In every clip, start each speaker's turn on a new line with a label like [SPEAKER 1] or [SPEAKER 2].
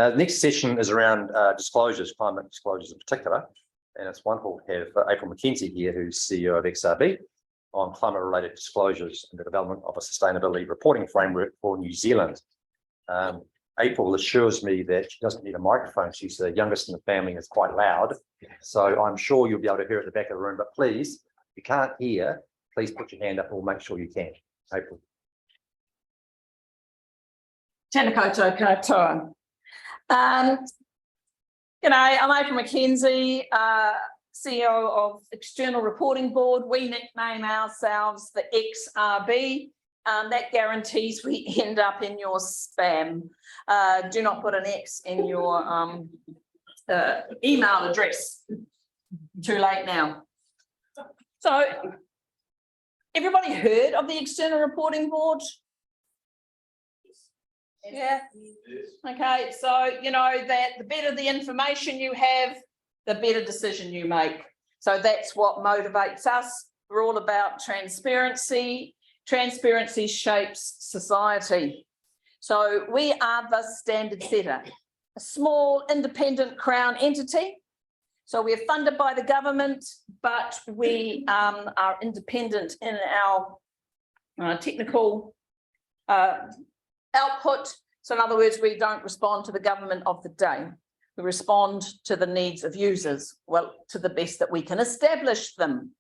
[SPEAKER 1] The next session is around disclosures, climate disclosures in particular, and it's wonderful to have April Mackenzie here, who's CEO of XRB, on climate-related disclosures and the development of a sustainability reporting framework for New Zealand. April assures me that she doesn't need a microphone. She's the youngest in the family and it's quite loud. So I'm sure you'll be able to hear at the back of the room, but please, if you can't hear, please put your hand up and we'll make sure you can. April.
[SPEAKER 2] Tēnā koutou katoa. I'm April Mackenzie, CEO of External Reporting Board. We nickname ourselves the XRB. That guarantees we end up in your spam. Do not put an X in your email address. Too late now. So, everybody heard of the External Reporting Board? Yeah. Okay, so you know that the better the information you have, the better decision you make. So that's what motivates us. We're all about transparency. Transparency shapes society. So we are the standard setter, a small independent Crown entity. So we're funded by the government, but we are independent in our technical output. So in other words, we don't respond to the government of the day. We respond to the needs of users, well, to the best that we can establish them.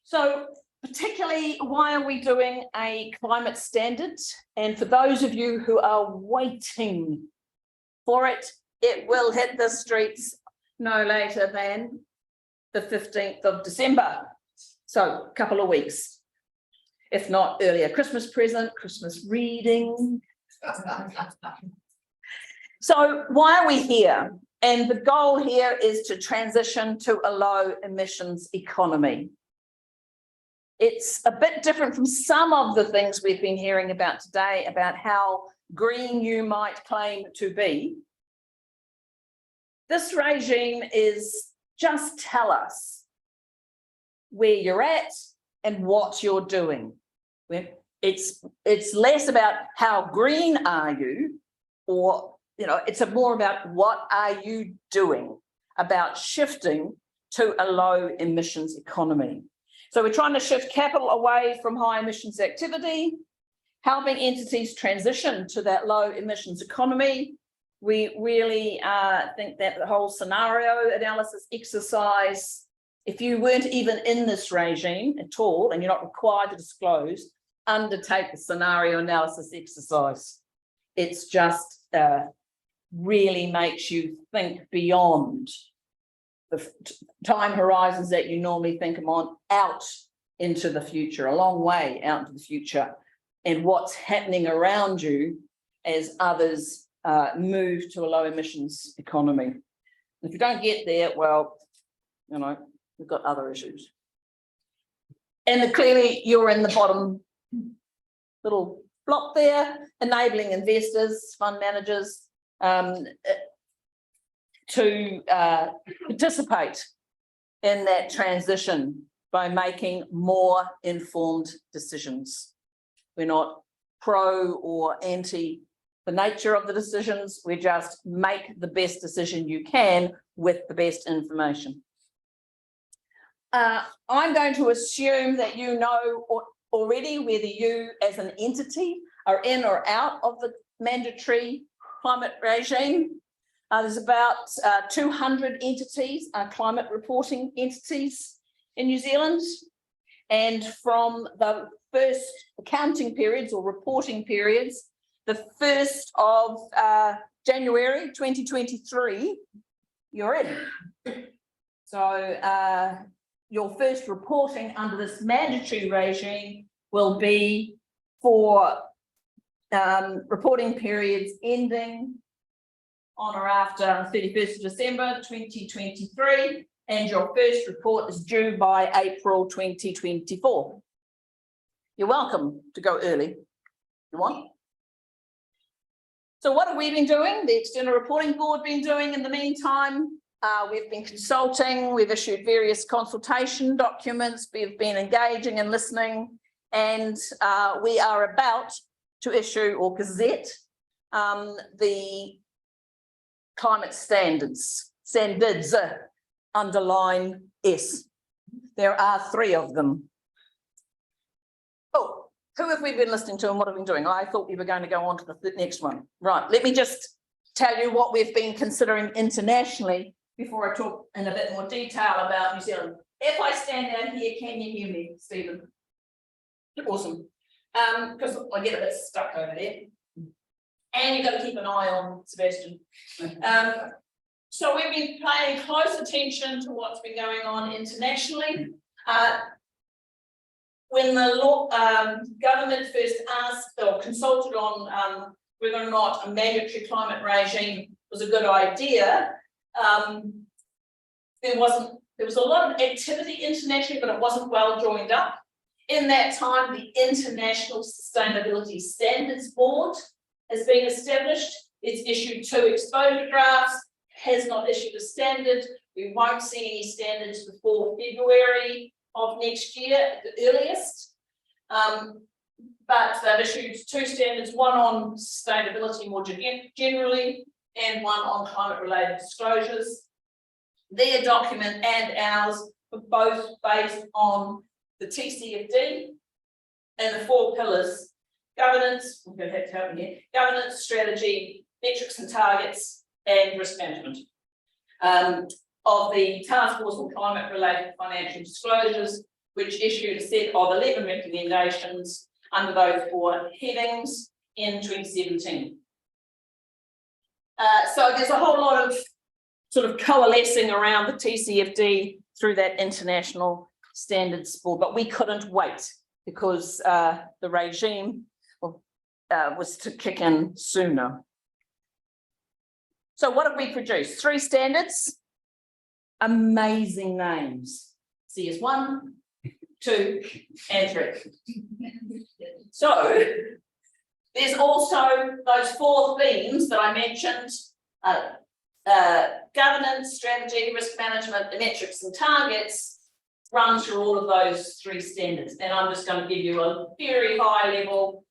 [SPEAKER 2] So particularly, why are we doing a climate standard? And for those of you who are waiting for it, it will hit the streets no later than the 15th of December. So a couple of weeks. If not earlier, Christmas present, Christmas reading. So why are we here? And the goal here is to transition to a low emissions economy. It's a bit different from some of the things we've been hearing about today about how green you might claim to be. This regime is just tell us where you're at and what you're doing. It's less about how green are you, or it's more about what are you doing about shifting to a low emissions economy. So we're trying to shift capital away from high emissions activity, helping entities transition to that low emissions economy. We really think that the whole scenario analysis exercise, if you weren't even in this regime at all, and you're not required to disclose, undertake the scenario analysis exercise. It's just really makes you think beyond the time horizons that you normally think on, out into the future, a long way out into the future, and what's happening around you as others move to a low emissions economy. If you don't get there, well, we've got other issues. And clearly you're in the bottom little block there, enabling investors, fund managers to participate in that transition by making more informed decisions. We're not pro or anti the nature of the decisions, we just make the best decision you can with the best information. I'm going to assume that you know already whether you as an entity are in or out of the mandatory climate regime. There's about 200 entities, climate reporting entities in New Zealand. And from the first accounting periods or reporting periods, the 1st of January 2023, you're in. So your first reporting under this mandatory regime will be for reporting periods ending on or after 31st of December 2023, and your first report is due by April 2024. You're welcome to go early if you want. So what have we been doing? The External Reporting Board been doing in the meantime? We've been consulting, we've issued various consultation documents, we've been engaging and listening, and we are about to issue or gazette the climate standards, underline S. There are 3 of them. Oh, who have we been listening to and what have we been doing? I thought we were going to go on to the next one. Right, let me just tell you what we've been considering internationally before I talk in a bit more detail about New Zealand. If I stand down here, can you hear me, Stephen? Awesome. Because I get a bit stuck over there. And you've got to keep an eye on Sebastian. So we've been paying close attention to what's been going on internationally. When the government first asked or consulted on whether or not a mandatory climate regime was a good idea, there was a lot of activity internationally, but it wasn't well joined up. In that time, the International Sustainability Standards Board has been established. It's issued 2 exposure drafts, has not issued a standard. We won't see any standards before February of next year at the earliest. But they've issued 2 standards, one on sustainability more generally, and one on climate-related disclosures. Their document and ours are both based on the TCFD and the 4 pillars: governance, we're going to have to help me here, governance, strategy, metrics and targets, and risk management. Of the Task Force on Climate-Related Financial Disclosures, which issued a set of 11 recommendations under those 4 headings in 2017. So there's a whole lot of sort of coalescing around the TCFD through that International Standards Board, but we couldn't wait because the regime was to kick in sooner. So what have we produced? 3 standards, amazing names: CS1, 2, and 3. So there's also those 4 themes that I mentioned: governance, strategy, risk management, the metrics and targets run through all of those 3 standards. And I'm just going to give you a very high level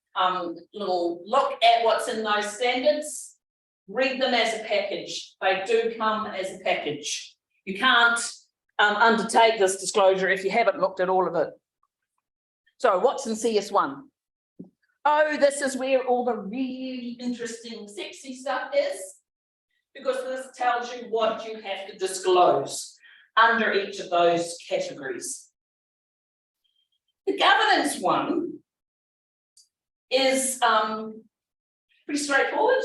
[SPEAKER 2] little look at what's in those standards. Read them as a package. They do come as a package. You can't undertake this disclosure if you haven't looked at all of it. So what's in CS1? Oh, this is where all the really interesting, sexy stuff is, because this tells you what you have to disclose under each of those categories. The governance one is pretty straightforward,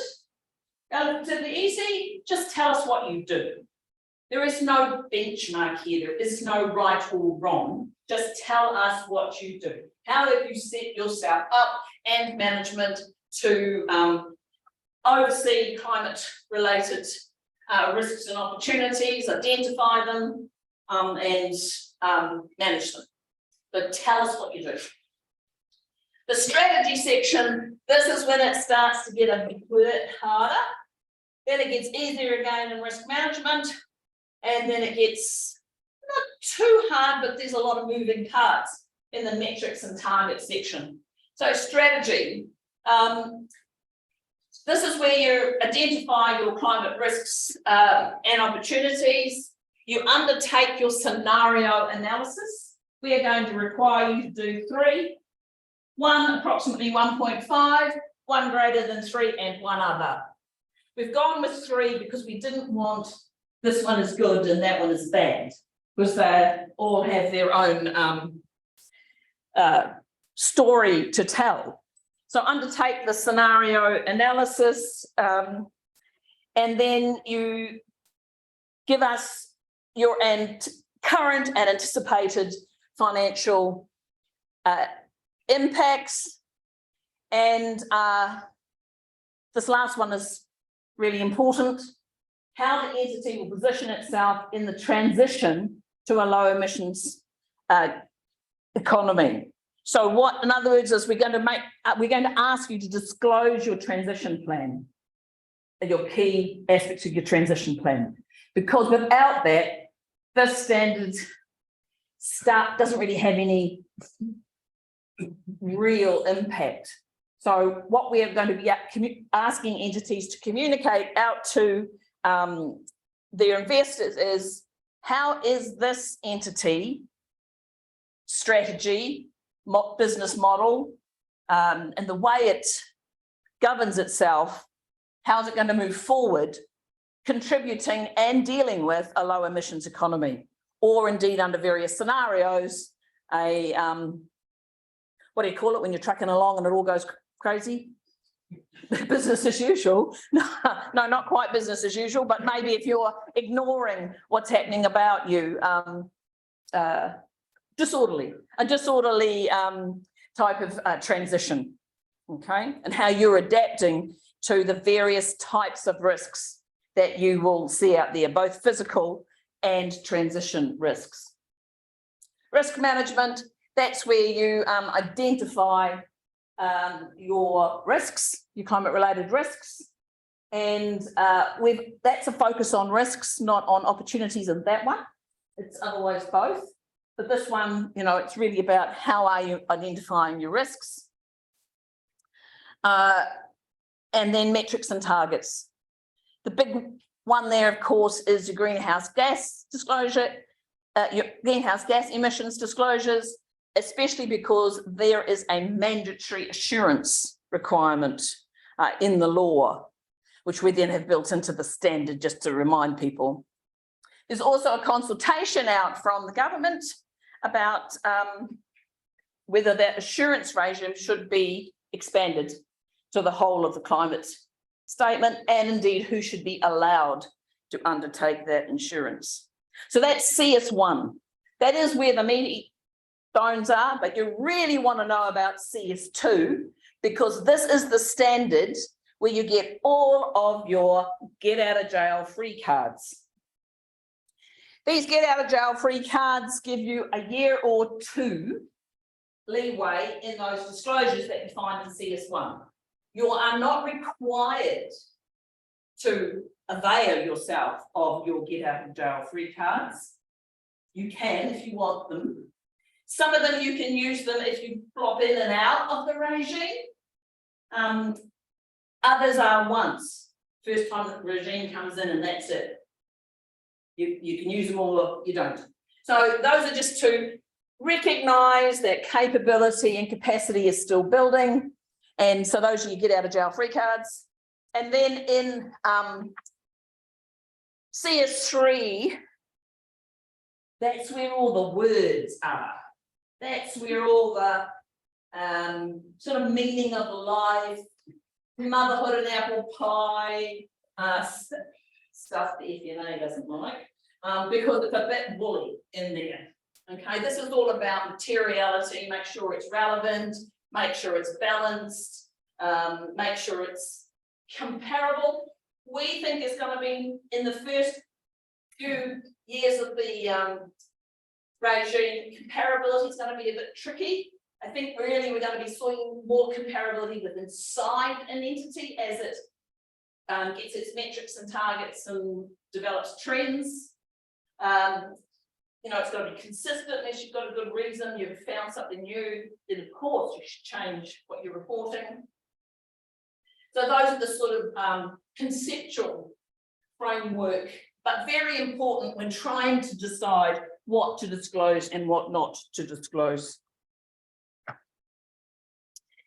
[SPEAKER 2] relatively easy. Just tell us what you do. There is no benchmark here. There is no right or wrong. Just tell us what you do. How have you set yourself up and management to oversee climate-related risks and opportunities, identify them, and manage them. But tell us what you do. The strategy section, this is when it starts to get a bit harder. Then it gets easier again in risk management. And then it gets not too hard, but there's a lot of moving parts in the metrics and target section. So strategy, this is where you identify your climate risks and opportunities. You undertake your scenario analysis. We are going to require you to do 3. 1 approximately 1.5, 1 greater than 3, and 1 other. We've gone with 3 because we didn't want this one is good and that one is bad, because they all have their own story to tell. So undertake the scenario analysis, and then you give us your current and anticipated financial impacts. And this last one is really important: how the entity will position itself in the transition to a low emissions economy. So what, in other words, is we're going to ask you to disclose your transition plan, your key aspects of your transition plan, because without that, this standard doesn't really have any real impact. So what we are going to be asking entities to communicate out to their investors is, how is this entity strategy, business model, and the way it governs itself, how's it going to move forward, contributing and dealing with a low emissions economy, or indeed under various scenarios, a what do you call it when you're trucking along and it all goes crazy? Business as usual. No, not quite business as usual, but maybe if you're ignoring what's happening about you, a disorderly type of transition, okay? And how you're adapting to the various types of risks that you will see out there, both physical and transition risks. Risk management, that's where you identify your risks, your climate-related risks, and that's a focus on risks, not on opportunities in that one. It's otherwise both, but this one, you know, it's really about how are you identifying your risks, and then metrics and targets. The big one there, of course, is your greenhouse gas disclosure, your greenhouse gas emissions disclosures, especially because there is a mandatory assurance requirement in the law, which we then have built into the standard, just to remind people. There's also a consultation out from the government about whether that assurance regime should be expanded to the whole of the climate statement, and indeed who should be allowed to undertake that insurance. So that's CS1. That is where the meaty bones are, but you really want to know about CS2, because this is the standard where you get all of your get out of jail free cards. These get out of jail free cards give you a year or two leeway in those disclosures that you find in CS1. You are not required to avail yourself of your get out of jail free cards. You can if you want them. Some of them you can use them if you flop in and out of the regime. Others are once. First time the regime comes in and that's it. You can use them all or you don't. So those are just to recognise that capability and capacity is still building. And so those are your get out of jail free cards. And then in CS3, that's where all the words are. That's where all the sort of meaning of life, motherhood and apple pie, stuff the FNA doesn't like, because it's a bit woolly in there. Okay, this is all about materiality, make sure it's relevant, make sure it's balanced, make sure it's comparable. We think it's going to be in the first few years of the regime, comparability is going to be a bit tricky. I think really we're going to be seeing more comparability with inside an entity as it gets its metrics and targets and develops trends. You know, it's got to be consistent unless you've got a good reason, you've found something new, then of course you should change what you're reporting. So those are the sort of conceptual framework, but very important when trying to decide what to disclose and what not to disclose.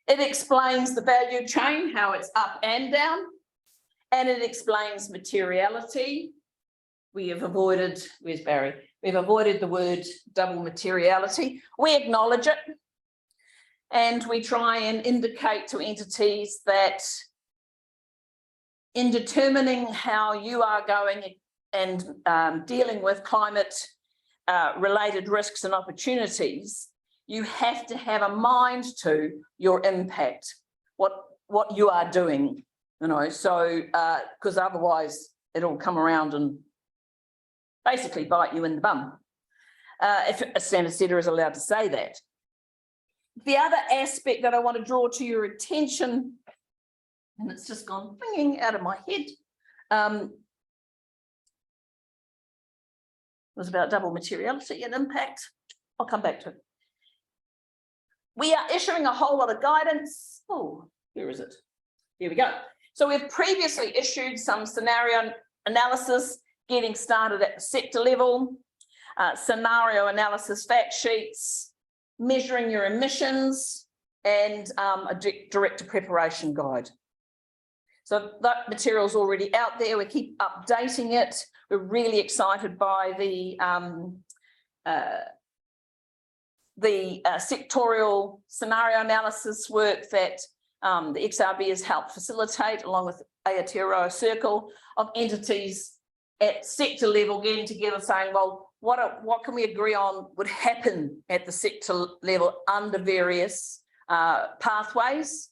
[SPEAKER 2] It explains the value chain, how it's up and down, and it explains materiality. We have avoided, where's Barry? We've avoided the word double materiality. We acknowledge it, and we try and indicate to entities that in determining how you are going and dealing with climate related risks and opportunities, you have to have a mind to your impact, what you are doing, you know, so because otherwise it'll come around and basically bite you in the bum, if a standard setter is allowed to say that. The other aspect that I want to draw to your attention, and it's just gone binging out of my head, was about double materiality and impact. I'll come back to it. We are issuing a whole lot of guidance. Oh, Where is it? Here we go. So we've previously issued some scenario analysis, getting started at the sector level, scenario analysis fact sheets, measuring your emissions, and a director preparation guide. So that material's already out there. We keep updating it. We're really excited by the sectorial scenario analysis work that the XRB has helped facilitate, along with Aotearoa Circle of entities at sector level getting together saying, well, what can we agree on would happen at the sector level under various pathways.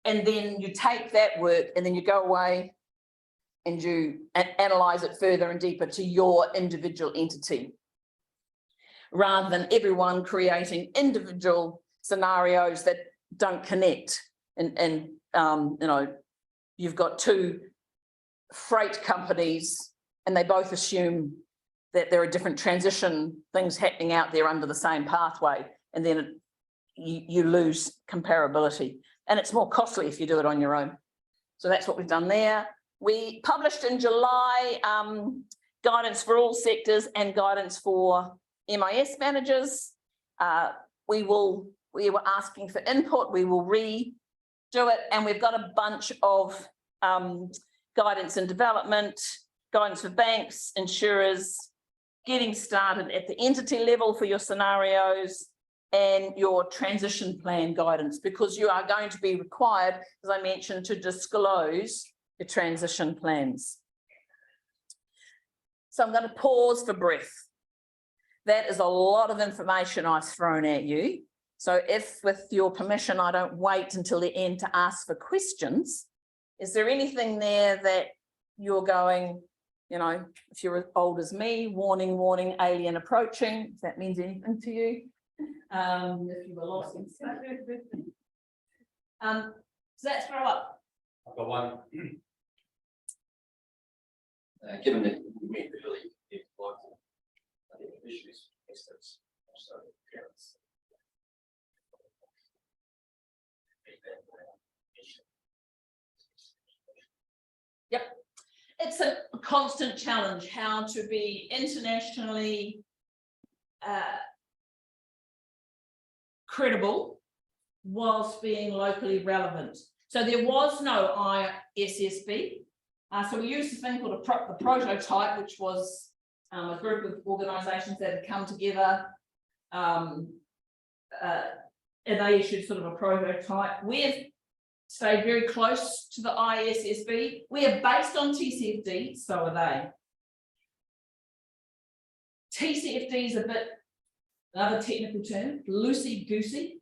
[SPEAKER 2] And then you take that work and then you go away and you analyse it further and deeper to your individual entity, rather than everyone creating individual scenarios that don't connect. And you know, you've got two freight companies and they both assume that there are different transition things happening out there under the same pathway, and then you lose comparability. And it's more costly if you do it on your own. So that's what we've done there. We published in July guidance for all sectors and guidance for MIS managers. We were asking for input. We will redo it, and we've got a bunch of guidance and development, guidance for banks, insurers, getting started at the entity level for your scenarios, and your transition plan guidance, because you are going to be required, as I mentioned, to disclose your transition plans. So I'm going to pause for breath. That is a lot of information I've thrown at you. So if, with your permission, I don't wait until the end to ask for questions, is there anything there that you're going, you know, if you're as old as me, warning, warning, alien approaching, if that means anything to you? If you were lost in so that's throw up.
[SPEAKER 3] I've got one. Given that we meet early issues, also parents.
[SPEAKER 2] Yep, it's a constant challenge how to be internationally credible whilst being locally relevant. So there was no ISSB. So we used a thing called a prototype, which was a group of organisations that had come together and they issued sort of a prototype. We've stayed very close to the ISSB. We are based on TCFD, so are they. TCFD is a bit, another technical term, loosey-goosey,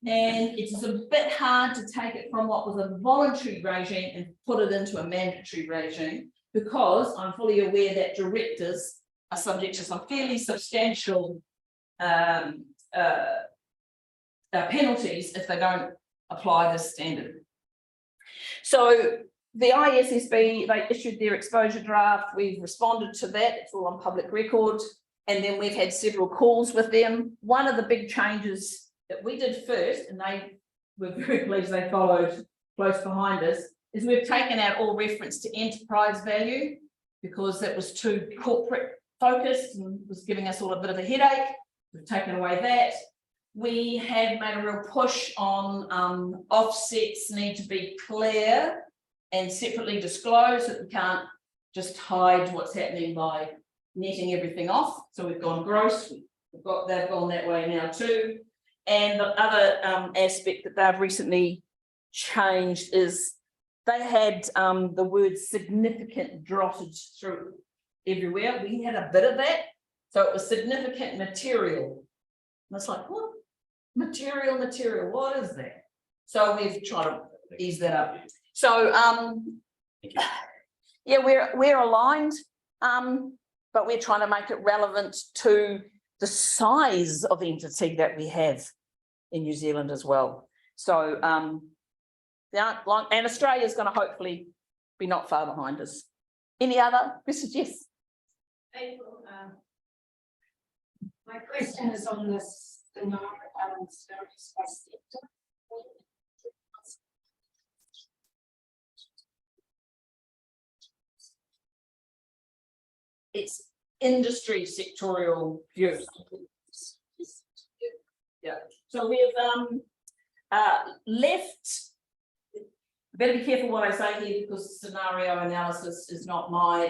[SPEAKER 2] and it's a bit hard to take it from what was a voluntary regime and put it into a mandatory regime, because I'm fully aware that directors are subject to some fairly substantial penalties if they don't apply this standard. So the ISSB, they issued their exposure draft. We've responded to that. It's all on public record. And then we've had several calls with them. One of the big changes that we did first, and they were very pleased they followed close behind us, is we've taken out all reference to enterprise value, because that was too corporate focused and was giving us all a bit of a headache. We've taken away that. We have made a real push on offsets need to be clear and separately disclosed, that we can't just hide what's happening by netting everything off. So we've gone gross, they've gone that way now too. And the other aspect that they've recently changed is they had the word significant dotted through everywhere. We had a bit of that. So it was significant material. And it's like, what? Material, what is that? So we've tried to ease that up. So yeah, we're aligned, but we're trying to make it relevant to the size of entity that we have in New Zealand as well. So and Australia is going to hopefully be not far behind us. Any other questions? Yes.
[SPEAKER 4] April, my question is on this scenario studies by sector.
[SPEAKER 2] it's industry sectorial views. Yeah, so we've left, better be careful what I say here because scenario analysis is not my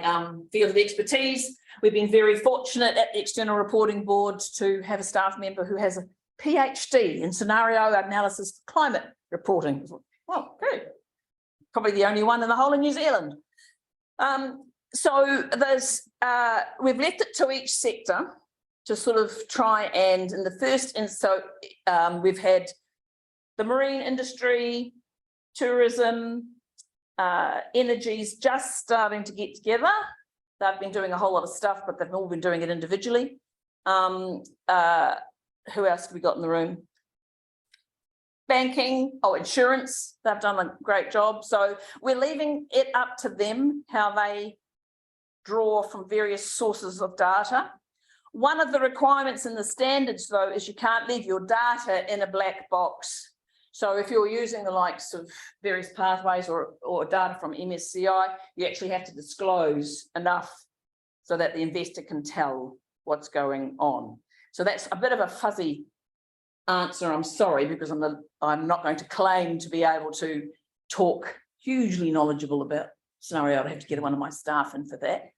[SPEAKER 2] field of expertise. We've been very fortunate at the External Reporting Board to have a staff member who has a PhD in scenario analysis for climate reporting. Well, good. Probably the only one in the whole of New Zealand. So there's we've left it to each sector to sort of try and in the first, and so we've had the marine industry, tourism, energies just starting to get together. They've been doing a whole lot of stuff, but they've all been doing it individually. Who else have we got in the room? Banking, insurance, they've done a great job. So we're leaving it up to them how they draw from various sources of data. One of the requirements in the standards, though, is you can't leave your data in a black box. So if you're using the likes of various pathways or data from MSCI, you actually have to disclose enough so that the investor can tell what's going on. So that's a bit of a fuzzy answer, I'm sorry, because I'm not going to claim to be able to talk hugely knowledgeable about scenario. I'd have to get one of my staff in for that.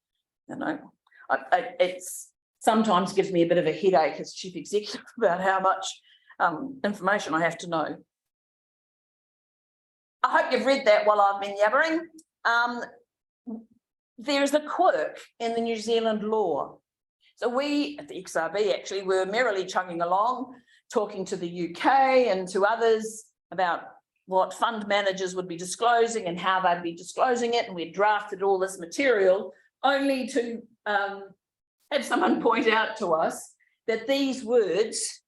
[SPEAKER 2] You know, it's sometimes gives me a bit of a headache as chief executive about how much information I have to know. I hope you've read that while I've been yabbering. There is a quirk in the New Zealand law. So we at the XRB actually were merrily chugging along, talking to the UK and to others about what fund managers would be disclosing and how they'd be disclosing it. And we drafted all this material only to have someone point out to us that these words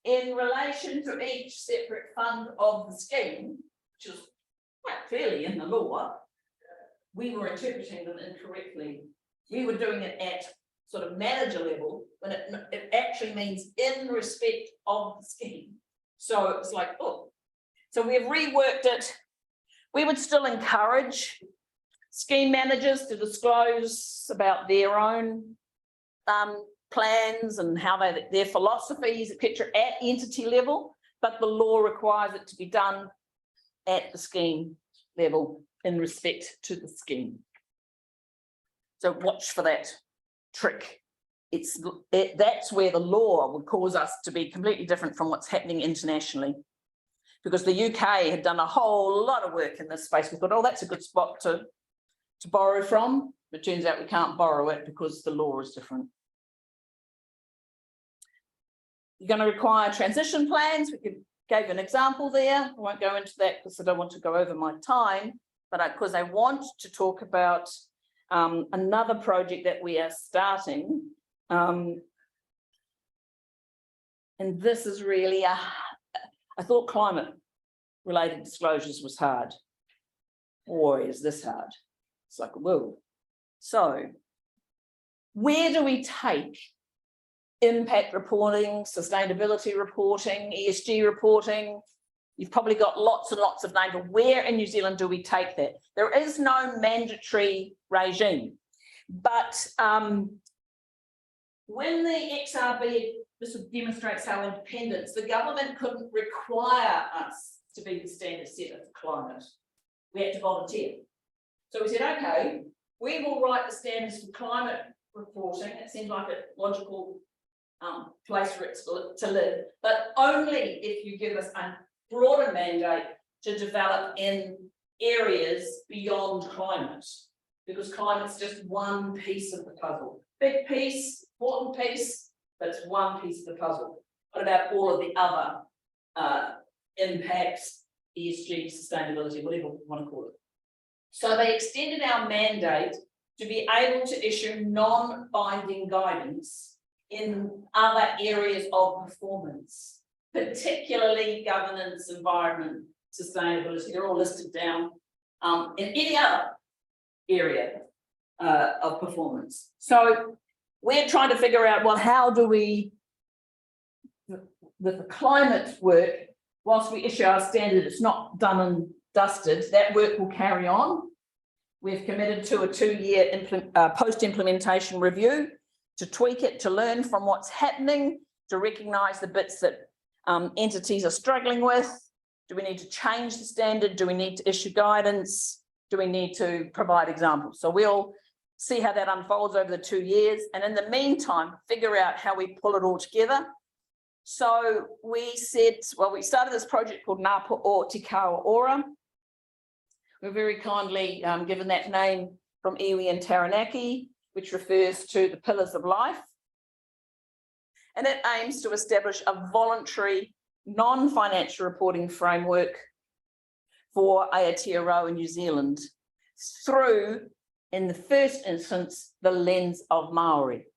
[SPEAKER 2] in relation to each separate fund of the scheme, which is quite clearly in the law, we were interpreting them incorrectly. We were doing it at sort of manager level, when it actually means in respect of the scheme. So it's like, oh, so we've reworked it. We would still encourage scheme managers to disclose about their own plans and how their philosophies, etc., at entity level, but the law requires it to be done at the scheme level in respect to the scheme. So watch for that trick. That's where the law would cause us to be completely different from what's happening internationally, because the UK had done a whole lot of work in this space. We thought, oh, that's a good spot to borrow from. But it turns out we can't borrow it because the law is different. You're going to require transition plans. We gave an example there. I won't go into that because I don't want to go over my time, but because I want to talk about another project that we are starting. And this is really I thought climate related disclosures was hard. Boy, is this hard. It's like, whoa. So where do we take impact reporting, sustainability reporting, ESG reporting? You've probably got lots and lots of names, but where in New Zealand do we take that? There is no mandatory regime, but when the XRB, this demonstrates our independence, the government couldn't require us to be the standard setter for climate. We had to volunteer. So we said, okay, we will write the standards for climate reporting. It seems like a logical place for it to live, but only if you give us a broader mandate to develop in areas beyond climate, because climate's just one piece of the puzzle. Big piece, important piece, but it's one piece of the puzzle. What about all of the other impacts, ESG, sustainability, whatever we want to call it? So they extended our mandate to be able to issue non-binding guidance in other areas of performance, particularly governance, environment, sustainability. They're all listed down in any other area of performance. So we're trying to figure out, well, how do we, with the climate work, whilst we issue our standard, it's not done and dusted, that work will carry on. We've committed to a 2-year post-implementation review to tweak it, to learn from what's happening, to recognise the bits that entities are struggling with. Do we need to change the standard? Do we need to issue guidance? Do we need to provide examples? So we'll see how that unfolds over the 2 years. And in the meantime, figure out how we pull it all together. So we said, well, we started this project called Ngā o Te Kawa Ora. We're very kindly given that name from iwi and Taranaki, which refers to the pillars of life. And it aims to establish a voluntary, non-financial reporting framework for Aotearoa in New Zealand through, in the first instance, the lens of Maori,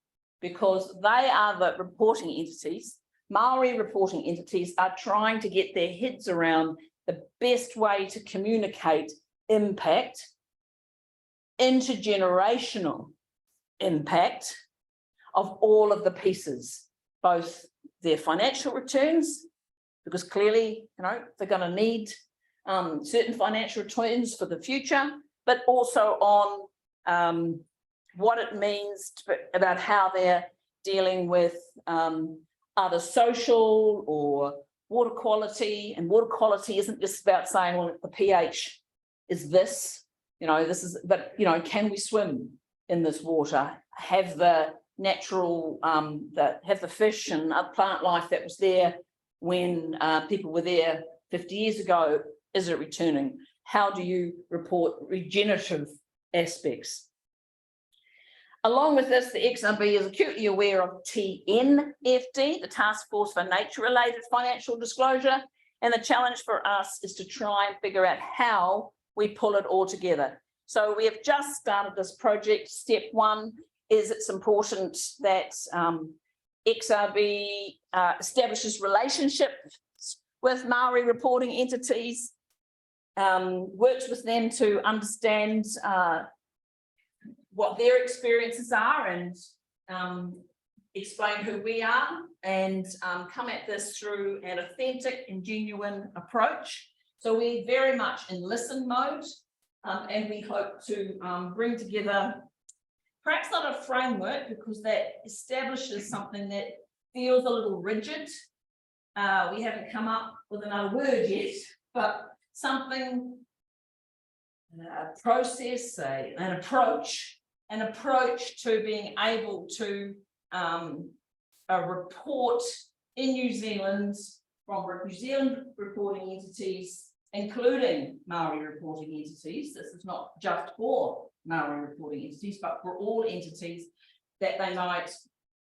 [SPEAKER 2] because they are the reporting entities. Maori reporting entities are trying to get their heads around the best way to communicate impact, intergenerational impact of all of the pieces, both their financial returns, because clearly, they're going to need certain financial returns for the future, but also on what it means about how they're dealing with other social or water quality. And water quality isn't just about saying, well, the pH is this, this is, but, can we swim in this water? Have the natural, have the fish and plant life that was there when people were there 50 years ago, is it returning? How do you report regenerative aspects? Along with this, the XRB is acutely aware of TNFD, the Task Force for Nature-Related Financial Disclosure, and the challenge for us is to try and figure out how we pull it all together. So we have just started this project. Step one is it's important that XRB establishes relationships with Maori reporting entities, works with them to understand what their experiences are and explain who we are, and come at this through an authentic and genuine approach. So we're very much in listen mode, and we hope to bring together perhaps not a framework, because that establishes something that feels a little rigid. We haven't come up with another word yet, but something, a process, an approach to being able to report in New Zealand from New Zealand reporting entities, including Maori reporting entities. This is not just for Maori reporting entities, but for all entities, that they might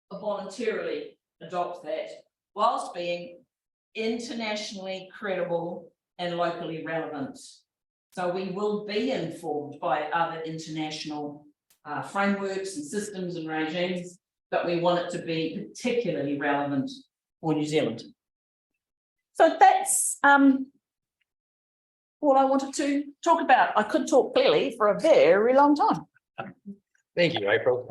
[SPEAKER 2] voluntarily adopt that whilst being internationally credible and locally relevant. So we will be informed by other international frameworks and systems and regimes, but we want it to be particularly relevant for New Zealand. So that's all I wanted to talk about. I could talk clearly for a very long time.
[SPEAKER 4] Thank you, April.